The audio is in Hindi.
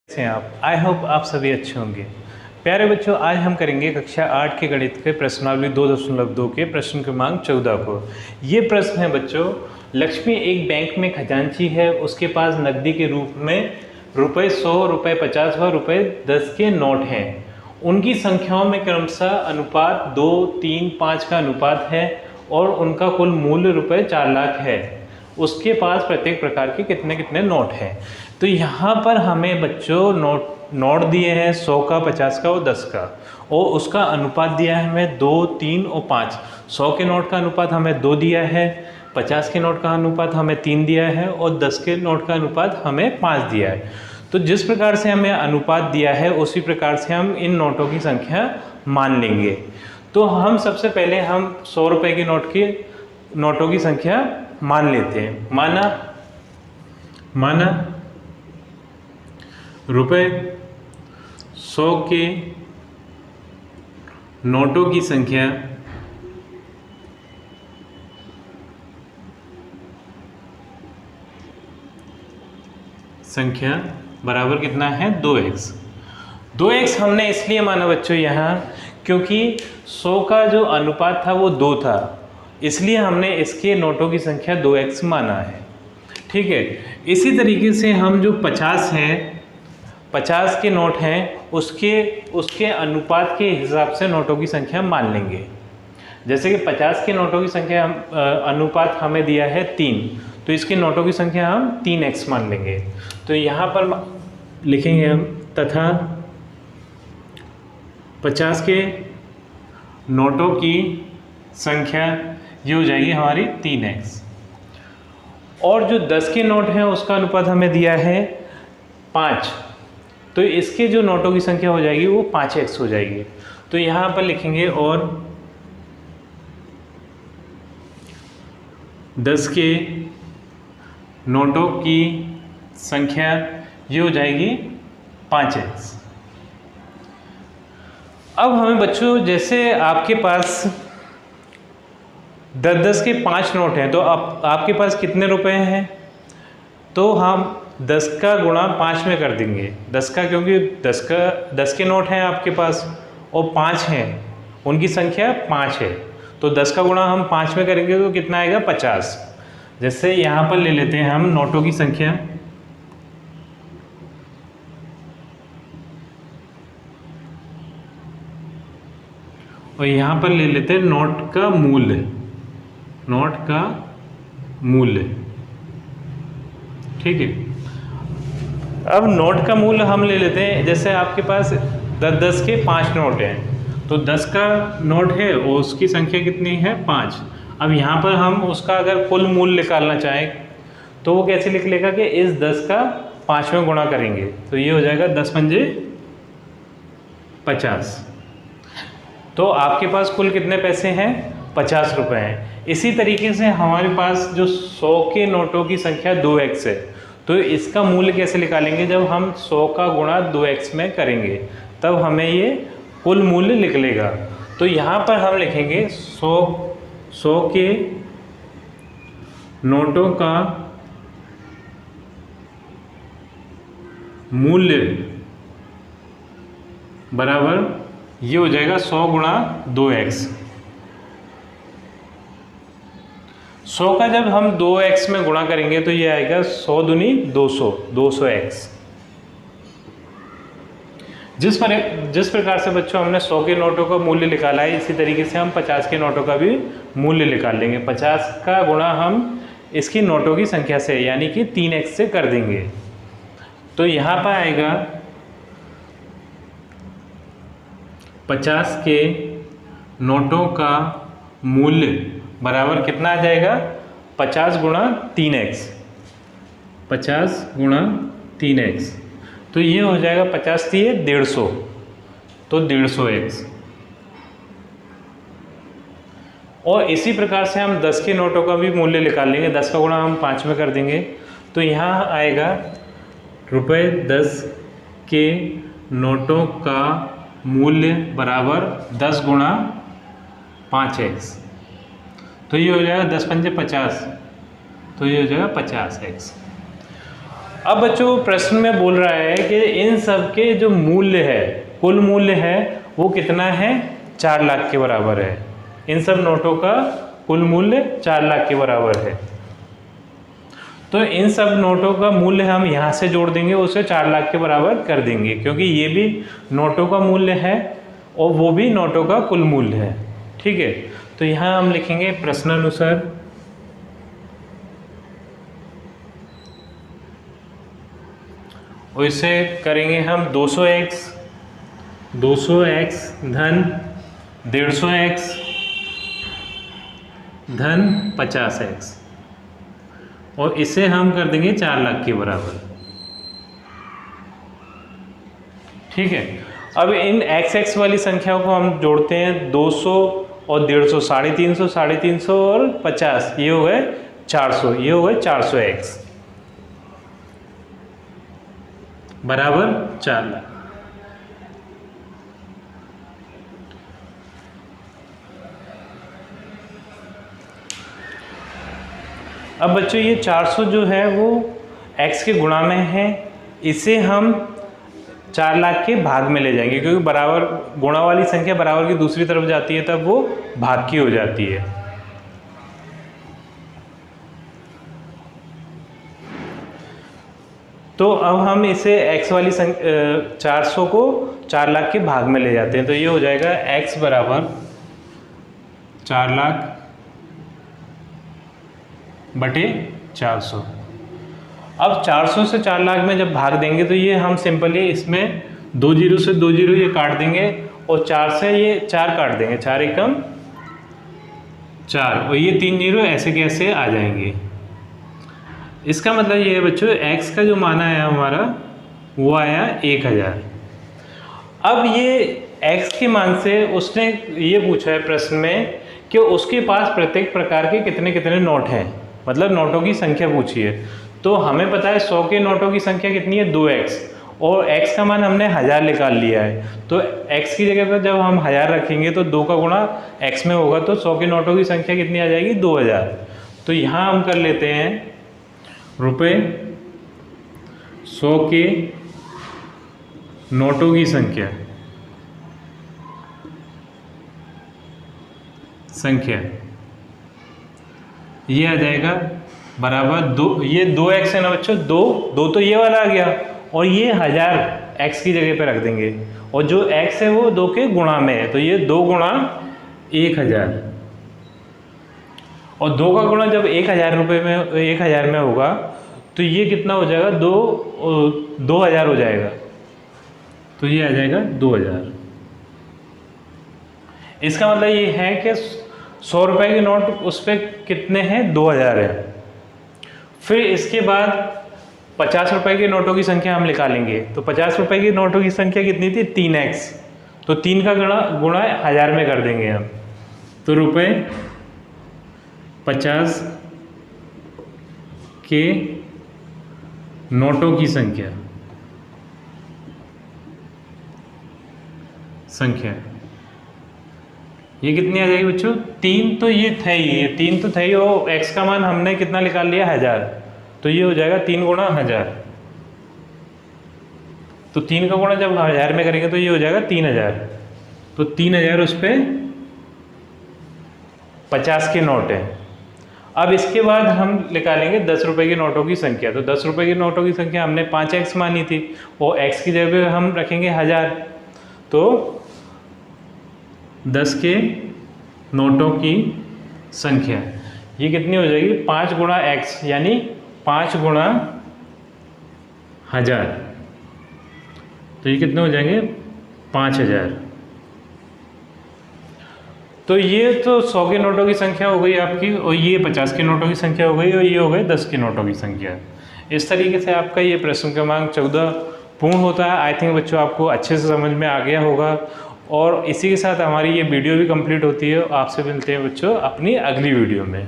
कैसे हैं आप? आई होप आप सभी अच्छे होंगे। प्यारे बच्चों, आज हम करेंगे कक्षा 8 के गणित के प्रश्नावली 2.2 के प्रश्न क्रमांक 14 को। ये प्रश्न है बच्चों, लक्ष्मी एक बैंक में खजांची है, उसके पास नकदी के रूप में रुपये 100, रुपये 50 व रुपये 10 के नोट हैं। उनकी संख्याओं में क्रमशः अनुपात 2, 3, 5 का अनुपात है और उनका कुल मूल्य रुपये 4 लाख है। उसके पास प्रत्येक प्रकार के कितने कितने नोट हैं। तो यहाँ पर हमें बच्चों नोट दिए हैं 100 का, 50 का और 10 का, और उसका अनुपात दिया है हमें 2, 3 और 5। 100 के नोट का अनुपात हमें 2 दिया है, 50 के नोट का अनुपात हमें 3 दिया है और 10 के नोट का अनुपात हमें 5 दिया है। तो जिस प्रकार से हमें अनुपात दिया है उसी प्रकार से हम इन नोटों की संख्या मान लेंगे। तो हम सबसे पहले हम 100 रुपये के नोटों की संख्या मान लेते हैं। माना रुपये 100 के नोटों की संख्या बराबर कितना है 2x। 2x हमने इसलिए माना बच्चों यहाँ क्योंकि 100 का जो अनुपात था वो 2 था, इसलिए हमने इसके नोटों की संख्या 2x माना है। ठीक है, इसी तरीके से हम जो 50 हैं, 50 के नोट हैं, उसके अनुपात के हिसाब से नोटों की संख्या मान लेंगे। जैसे कि 50 के नोटों की संख्या अनुपात हमें दिया है 3, तो इसके नोटों की संख्या हम 3x मान लेंगे। तो यहाँ पर लिखेंगे हम तथा 50 के नोटों की संख्या ये हो जाएगी हमारी 3x, और जो 10 के नोट हैं उसका अनुपात हमें दिया है 5, तो इसके जो नोटों की संख्या हो जाएगी वो 5x हो जाएगी। तो यहाँ पर लिखेंगे और 10 के नोटों की संख्या ये हो जाएगी 5x। अब हमें बच्चों, जैसे आपके पास 10-10 के 5 नोट हैं, तो आपके पास कितने रुपए हैं, तो हम 10 का गुणा 5 में कर देंगे। 10 का, क्योंकि 10 के नोट हैं आपके पास और 5 हैं, उनकी संख्या 5 है, तो 10 का गुणा हम 5 में करेंगे तो कितना आएगा 50। जैसे यहाँ पर ले लेते हैं हम नोटों की संख्या, और यहाँ पर ले लेते हैं नोट का मूल्य। ठीक है, अब नोट का मूल्य हम ले लेते हैं। जैसे आपके पास 10-10 के 5 नोट हैं, तो 10 का नोट है और उसकी संख्या कितनी है 5। अब यहाँ पर हम उसका अगर कुल मूल्य निकालना चाहें तो वो कैसे लिख लेगा कि इस 10 का 5 में गुणा करेंगे, तो ये हो जाएगा 10×5 = 50। तो आपके पास कुल कितने पैसे हैं 50 रुपये हैं। इसी तरीके से हमारे पास जो 100 के नोटों की संख्या 2x है, तो इसका मूल्य कैसे निकालेंगे, जब हम 100 का गुणा 2x में करेंगे तब हमें ये कुल मूल्य निकलेगा। तो यहाँ पर हम लिखेंगे 100 के नोटों का मूल्य बराबर ये हो जाएगा 100 गुणा 2x। 100 का जब हम 2x में गुणा करेंगे तो ये आएगा 100 दूनी 200, 200x। जिस प्रकार से बच्चों हमने 100 के नोटों का मूल्य निकाला है, इसी तरीके से हम 50 के नोटों का भी मूल्य निकाल लेंगे। 50 का गुणा हम इसकी नोटों की संख्या से यानी कि 3x से कर देंगे, तो यहाँ पर आएगा 50 के नोटों का मूल्य बराबर कितना आ जाएगा 50 गुणा 3x। 50 गुणा 3x, तो ये हो जाएगा 50 थी 150, तो 150x। और इसी प्रकार से हम 10 के नोटों का भी मूल्य निकाल लेंगे। 10 का गुणा हम 5 में कर देंगे, तो यहाँ आएगा रुपये 10 के नोटों का मूल्य बराबर 10 गुणा 5x, तो ये हो जाएगा 10×5 = 50, तो ये हो जाएगा 50x। अब बच्चों प्रश्न में बोल रहा है कि इन सब के जो मूल्य है, कुल मूल्य है वो कितना है, 4 लाख के बराबर है। इन सब नोटों का कुल मूल्य 4 लाख के बराबर है। तो इन सब नोटों का मूल्य हम यहाँ से जोड़ देंगे, उसे 4 लाख के बराबर कर देंगे, क्योंकि ये भी नोटों का मूल्य है और वो भी नोटों का कुल मूल्य है। ठीक है, तो यहाँ हम लिखेंगे प्रश्नानुसार और इसे करेंगे हम 200x धन 150x धन 50x और इसे हम कर देंगे 4 लाख के बराबर। ठीक है, अब इन x वाली संख्याओं को हम जोड़ते हैं, 200 और 150, 350, 350 और 50, ये हो गए 400, ये हो गए 400x बराबर 4 लाख। अब बच्चों ये 400 जो है वो x के गुणा में है, इसे हम 4 लाख के भाग में ले जाएंगे, क्योंकि बराबर गुणा वाली संख्या बराबर की दूसरी तरफ जाती है तब वो भाग की हो जाती है। तो अब हम इसे x वाली 400 को 4 लाख के भाग में ले जाते हैं, तो ये हो जाएगा x बराबर 4 लाख बटे 400। अब 400 से 4 लाख में जब भाग देंगे तो ये हम सिंपली इसमें 2 जीरो से 2 जीरो ये काट देंगे और 4 से ये 4 काट देंगे, 4 एकम 4 और ये 3 जीरो ऐसे कैसे आ जाएंगे। इसका मतलब ये है बच्चों x का जो मान आया हमारा वो आया 1000। अब ये x के मान से उसने ये पूछा है प्रश्न में कि उसके पास प्रत्येक प्रकार के कितने कितने नोट हैं, मतलब नोटों की संख्या पूछी है। तो हमें पता है 100 के नोटों की संख्या कितनी है, 2x, और x का मान हमने 1000 निकाल लिया है। तो x की जगह पर जब हम 1000 रखेंगे तो 2 का गुणा x में होगा, तो 100 के नोटों की संख्या कितनी आ जाएगी, 2000। तो यहाँ हम कर लेते हैं रुपए 100 के नोटों की संख्या ये आ जाएगा बराबर 2, ये 2x है ना बच्चों, 2 तो ये वाला आ गया और ये 1000 x की जगह पे रख देंगे और जो x है वो 2 के गुणा में है, तो ये 2 गुणा 1000 और 2 का गुणा जब 1000 रुपये में 1000 में होगा तो ये कितना हो जाएगा, 2000 हो जाएगा, तो ये आ जाएगा 2000। इसका मतलब ये है कि 100 रुपए के नोट उस पर कितने हैं, 2000 है। फिर इसके बाद 50 रुपए के नोटों की संख्या हम निकालेंगे, तो 50 रुपए की नोटों की संख्या कितनी थी, 3x, तो 3 का गुणा 1000 में कर देंगे हम, तो रुपए 50 के नोटों की संख्या ये कितनी आ जाएगी बच्चों, 3 तो ये थे ही, ये 3 तो थे ही और x का मान हमने कितना निकाल लिया, 1000, तो ये हो जाएगा 3 गुणा 1000। तो 3 का गुणा जब 1000 में करेंगे तो ये हो जाएगा 3000, तो 3000 उस पर 50 के नोट है। अब इसके बाद हम निकालेंगे 10 रुपए के नोटों की संख्या, तो 10 रुपए के नोटों की संख्या हमने 5x मानी थी और x की जगह हम रखेंगे 1000, तो 10 के नोटों की संख्या ये कितनी हो जाएगी, 5 गुणा x यानी 5 गुणा 1000, तो ये कितने हो जाएंगे, 5000। तो ये तो 100 के नोटों की संख्या हो गई आपकी और ये 50 के नोटों की संख्या हो गई और ये हो गए 10 के नोटों की संख्या। इस तरीके से आपका ये प्रश्न क्रमांक 14 पूर्ण होता है। आई थिंक बच्चों आपको अच्छे से समझ में आ गया होगा और इसी के साथ हमारी ये वीडियो भी कंप्लीट होती है। आपसे मिलते हैं बच्चों अपनी अगली वीडियो में।